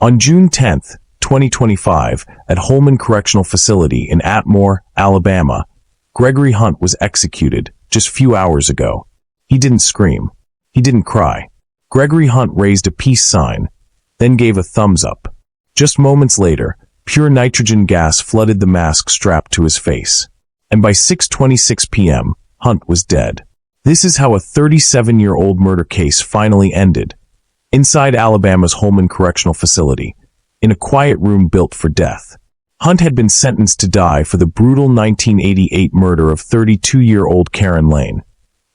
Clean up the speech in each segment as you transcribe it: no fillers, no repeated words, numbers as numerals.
On June 10, 2025, at Holman Correctional Facility in Atmore, Alabama, Gregory Hunt was executed just few hours ago. He didn't scream. He didn't cry. Gregory Hunt raised a peace sign, then gave a thumbs up. Just moments later, pure nitrogen gas flooded the mask strapped to his face. And by 6:26 p.m., Hunt was dead. This is how a 37-year-old murder case finally ended. Inside Alabama's Holman Correctional Facility, in a quiet room built for death. Hunt had been sentenced to die for the brutal 1988 murder of 32-year-old Karen Lane,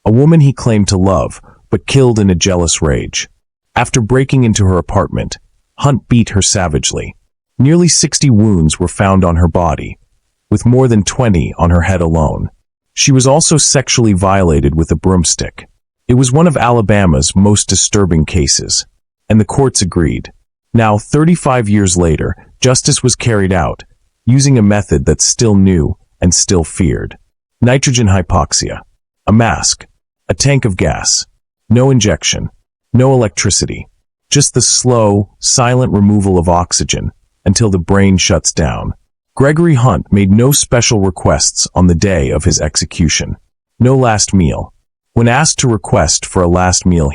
a woman he claimed to love, but killed in a jealous rage. After breaking into her apartment, Hunt beat her savagely. Nearly 60 wounds were found on her body, with more than 20 on her head alone. She was also sexually violated with a broomstick. It was one of Alabama's most disturbing cases, and the courts agreed. Now, 35 years later, justice was carried out, using a method that's still new and still feared. Nitrogen hypoxia. A mask. A tank of gas. No injection. No electricity. Just the slow, silent removal of oxygen until the brain shuts down. Gregory Hunt made no special requests on the day of his execution. No last meal. When asked to request for a last meal,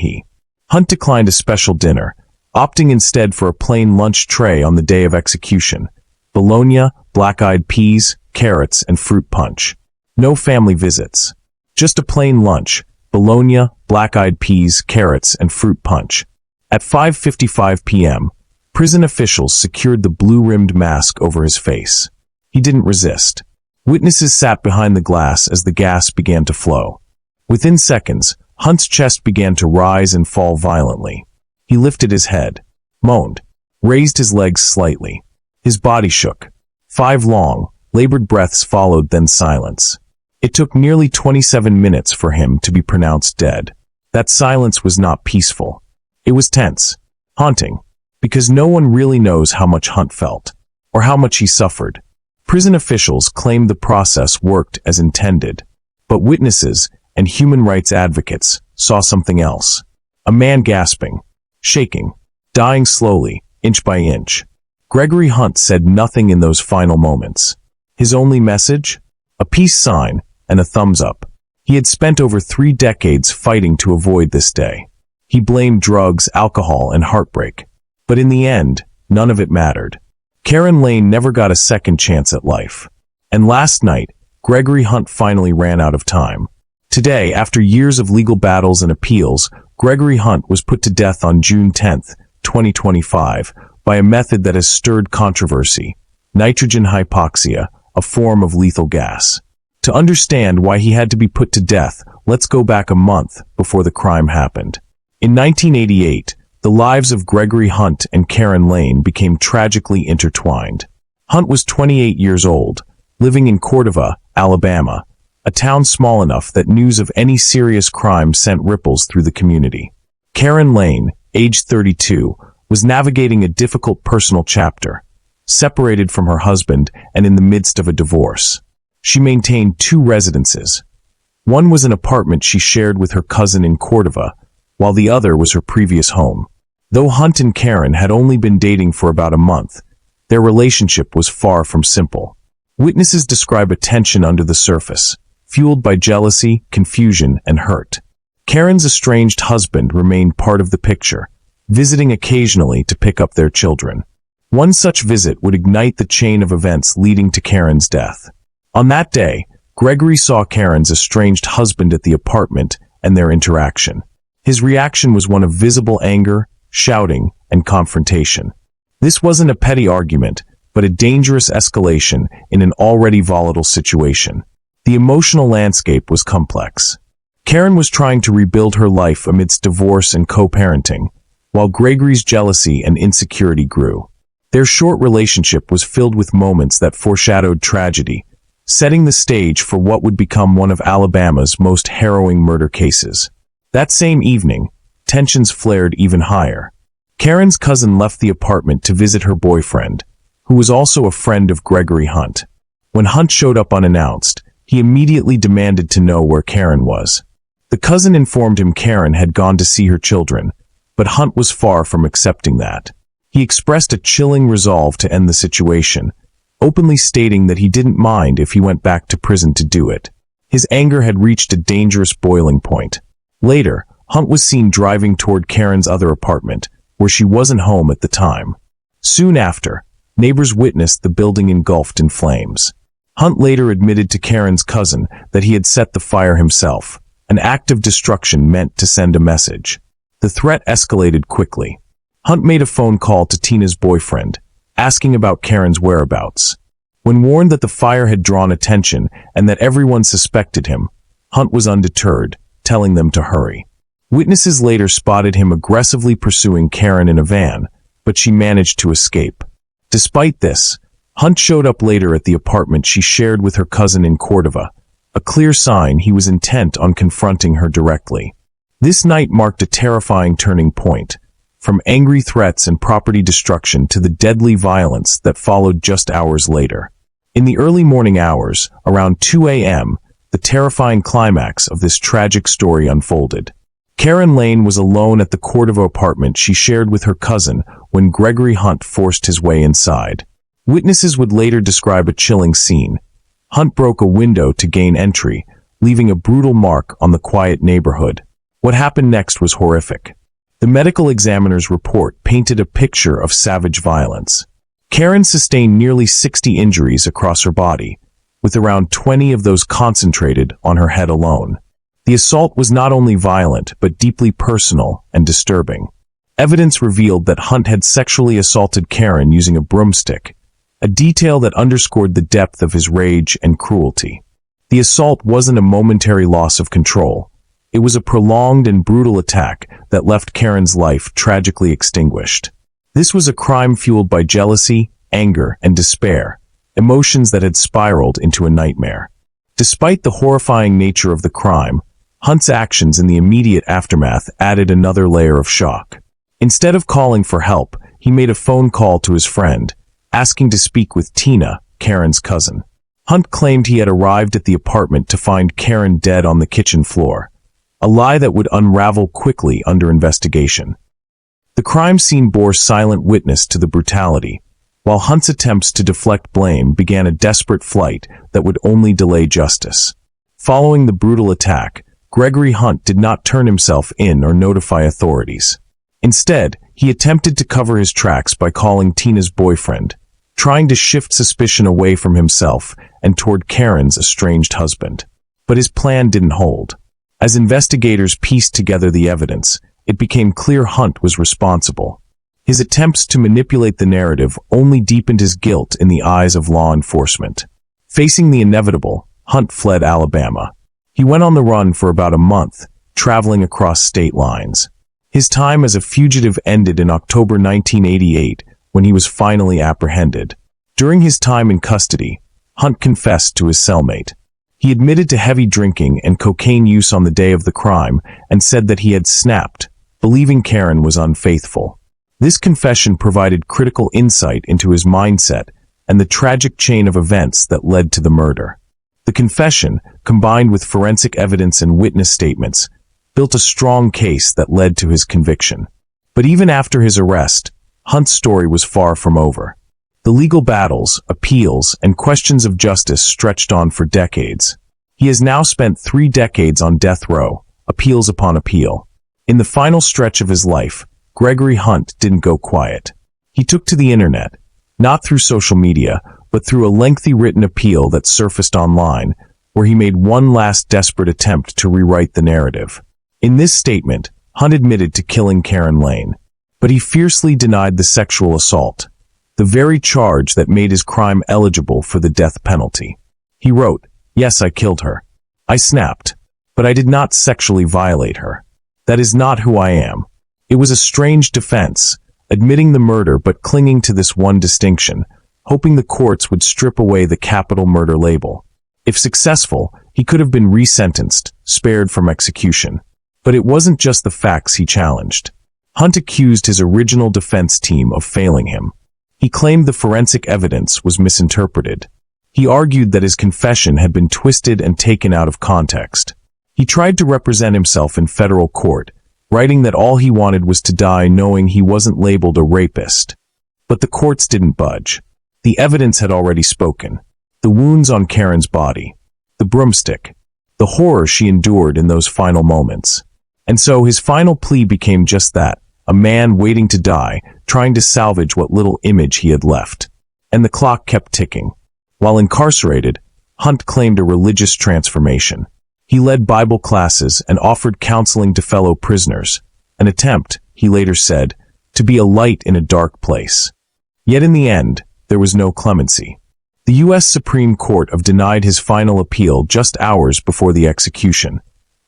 Hunt declined a special dinner, opting instead for a plain lunch tray on the day of execution. Bologna, black-eyed peas, carrots, and fruit punch. No family visits. Just a plain lunch, bologna, black-eyed peas, carrots, and fruit punch. At 5:55 p.m., prison officials secured the blue-rimmed mask over his face. He didn't resist. Witnesses sat behind the glass as the gas began to flow. Within seconds, Hunt's chest began to rise and fall violently. He lifted his head, moaned, raised his legs slightly. His body shook. 5 long, labored breaths followed, then silence. It took nearly 27 minutes for him to be pronounced dead. That silence was not peaceful. It was tense, haunting, because no one really knows how much Hunt felt, or how much he suffered. Prison officials claimed the process worked as intended, but witnesses and human rights advocates saw something else. A man gasping, shaking, dying slowly, inch by inch. Gregory Hunt said nothing in those final moments. His only message? A peace sign and a thumbs up. He had spent over 3 decades fighting to avoid this day. He blamed drugs, alcohol, and heartbreak. But in the end, none of it mattered. Karen Lane never got a second chance at life. And last night, Gregory Hunt finally ran out of time. Today, after years of legal battles and appeals, Gregory Hunt was put to death on June 10, 2025, by a method that has stirred controversy: nitrogen hypoxia, a form of lethal gas. To understand why he had to be put to death, let's go back a month before the crime happened. In 1988, the lives of Gregory Hunt and Karen Lane became tragically intertwined. Hunt was 28 years old, living in Cordova, Alabama, a town small enough that news of any serious crime sent ripples through the community. Karen Lane, age 32, was navigating a difficult personal chapter, separated from her husband and in the midst of a divorce. She maintained 2 residences. One was an apartment she shared with her cousin in Cordova, while the other was her previous home. Though Hunt and Karen had only been dating for about a month, their relationship was far from simple. Witnesses describe a tension under the surface, fueled by jealousy, confusion, and hurt. Karen's estranged husband remained part of the picture, visiting occasionally to pick up their children. One such visit would ignite the chain of events leading to Karen's death. On that day, Gregory saw Karen's estranged husband at the apartment and their interaction. His reaction was one of visible anger, shouting, and confrontation. This wasn't a petty argument, but a dangerous escalation in an already volatile situation. The emotional landscape was complex. Karen was trying to rebuild her life amidst divorce and co-parenting, while Gregory's jealousy and insecurity grew. Their short relationship was filled with moments that foreshadowed tragedy, setting the stage for what would become one of Alabama's most harrowing murder cases. That same evening, tensions flared even higher. Karen's cousin left the apartment to visit her boyfriend, who was also a friend of Gregory Hunt. When Hunt showed up unannounced, he immediately demanded to know where Karen was. The cousin informed him Karen had gone to see her children, but Hunt was far from accepting that. He expressed a chilling resolve to end the situation, openly stating that he didn't mind if he went back to prison to do it. His anger had reached a dangerous boiling point. Later, Hunt was seen driving toward Karen's other apartment, where she wasn't home at the time. Soon after, neighbors witnessed the building engulfed in flames. Hunt later admitted to Karen's cousin that he had set the fire himself, an act of destruction meant to send a message. The threat escalated quickly. Hunt made a phone call to Tina's boyfriend, asking about Karen's whereabouts. When warned that the fire had drawn attention and that everyone suspected him, Hunt was undeterred, telling them to hurry. Witnesses later spotted him aggressively pursuing Karen in a van, but she managed to escape. Despite this, Hunt showed up later at the apartment she shared with her cousin in Cordova, a clear sign he was intent on confronting her directly. This night marked a terrifying turning point, from angry threats and property destruction to the deadly violence that followed just hours later. In the early morning hours, around 2 a.m., the terrifying climax of this tragic story unfolded. Karen Lane was alone at the Cordova apartment she shared with her cousin when Gregory Hunt forced his way inside. Witnesses would later describe a chilling scene. Hunt broke a window to gain entry, leaving a brutal mark on the quiet neighborhood. What happened next was horrific. The medical examiner's report painted a picture of savage violence. Karen sustained nearly 60 injuries across her body, with around 20 of those concentrated on her head alone. The assault was not only violent but deeply personal and disturbing. Evidence revealed that Hunt had sexually assaulted Karen using a broomstick, a detail that underscored the depth of his rage and cruelty. The assault wasn't a momentary loss of control. It was a prolonged and brutal attack that left Karen's life tragically extinguished. This was a crime fueled by jealousy, anger, and despair, emotions that had spiraled into a nightmare. Despite the horrifying nature of the crime, Hunt's actions in the immediate aftermath added another layer of shock. Instead of calling for help, he made a phone call to his friend, asking to speak with Tina, Karen's cousin. Hunt claimed he had arrived at the apartment to find Karen dead on the kitchen floor, a lie that would unravel quickly under investigation. The crime scene bore silent witness to the brutality, while Hunt's attempts to deflect blame began a desperate flight that would only delay justice. Following the brutal attack, Gregory Hunt did not turn himself in or notify authorities. Instead, he attempted to cover his tracks by calling Tina's boyfriend, trying to shift suspicion away from himself and toward Karen's estranged husband. But his plan didn't hold. As investigators pieced together the evidence, it became clear Hunt was responsible. His attempts to manipulate the narrative only deepened his guilt in the eyes of law enforcement. Facing the inevitable, Hunt fled Alabama. He went on the run for about a month, traveling across state lines. His time as a fugitive ended in October 1988 when he was finally apprehended. During his time in custody, Hunt confessed to his cellmate. He admitted to heavy drinking and cocaine use on the day of the crime and said that he had snapped, believing Karen was unfaithful. This confession provided critical insight into his mindset and the tragic chain of events that led to the murder. The confession, combined with forensic evidence and witness statements, built a strong case that led to his conviction. But even after his arrest, Hunt's story was far from over. The legal battles, appeals, and questions of justice stretched on for decades. He has now spent 3 decades on death row, appeals upon appeal. In the final stretch of his life, Gregory Hunt didn't go quiet. He took to the internet, not through social media, but through a lengthy written appeal that surfaced online, where he made one last desperate attempt to rewrite the narrative. In this statement, Hunt admitted to killing Karen Lane, but he fiercely denied the sexual assault, the very charge that made his crime eligible for the death penalty. He wrote, "Yes, I killed her. I snapped, but I did not sexually violate her. That is not who I am." It was a strange defense, admitting the murder but clinging to this one distinction, hoping the courts would strip away the capital murder label. If successful, he could have been resentenced, spared from execution. But it wasn't just the facts he challenged. Hunt accused his original defense team of failing him. He claimed the forensic evidence was misinterpreted. He argued that his confession had been twisted and taken out of context. He tried to represent himself in federal court, writing that all he wanted was to die knowing he wasn't labeled a rapist. But the courts didn't budge. The evidence had already spoken. The wounds on Karen's body, the broomstick, the horror she endured in those final moments. And so his final plea became just that, a man waiting to die, trying to salvage what little image he had left. And the clock kept ticking. While incarcerated, Hunt claimed a religious transformation. He led Bible classes and offered counseling to fellow prisoners, an attempt, he later said, to be a light in a dark place. Yet in the end, there was no clemency. The U.S. Supreme Court denied his final appeal just hours before the execution,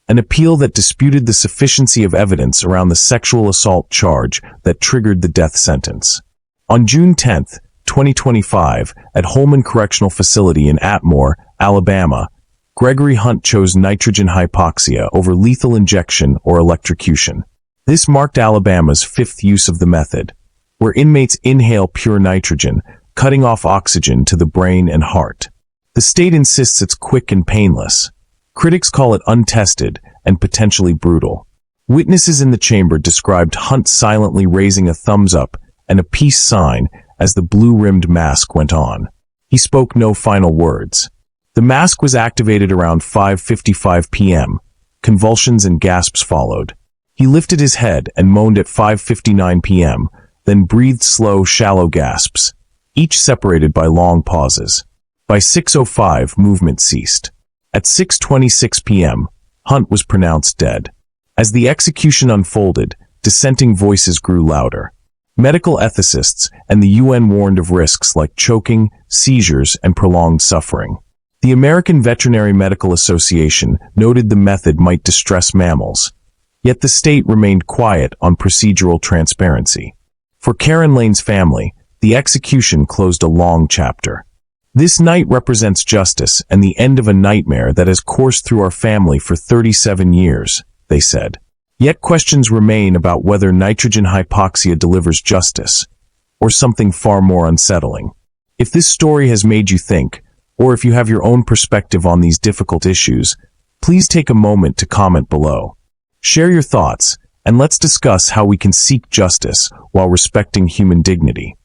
an appeal that disputed the sufficiency of evidence around the sexual assault charge that triggered the death sentence. On June 10, 2025, at Holman Correctional Facility in Atmore, Alabama, Gregory Hunt chose nitrogen hypoxia over lethal injection or electrocution. This marked Alabama's fifth use of the method, where inmates inhale pure nitrogen, cutting off oxygen to the brain and heart. The state insists it's quick and painless. Critics call it untested and potentially brutal. Witnesses in the chamber described Hunt silently raising a thumbs up and a peace sign as the blue-rimmed mask went on. He spoke no final words. The mask was activated around 5:55 p.m. Convulsions and gasps followed. He lifted his head and moaned at 5:59 p.m., then breathed slow, shallow gasps, each separated by long pauses. By 6:05, movement ceased. At 6:26 p.m., Hunt was pronounced dead. As the execution unfolded, dissenting voices grew louder. Medical ethicists and the UN warned of risks like choking, seizures, and prolonged suffering. The American Veterinary Medical Association noted the method might distress mammals, yet the state remained quiet on procedural transparency. For Karen Lane's family, the execution closed a long chapter. This night represents justice and the end of a nightmare that has coursed through our family for 37 years, they said. Yet questions remain about whether nitrogen hypoxia delivers justice, or something far more unsettling. If this story has made you think, or if you have your own perspective on these difficult issues, please take a moment to comment below. Share your thoughts, and let's discuss how we can seek justice while respecting human dignity.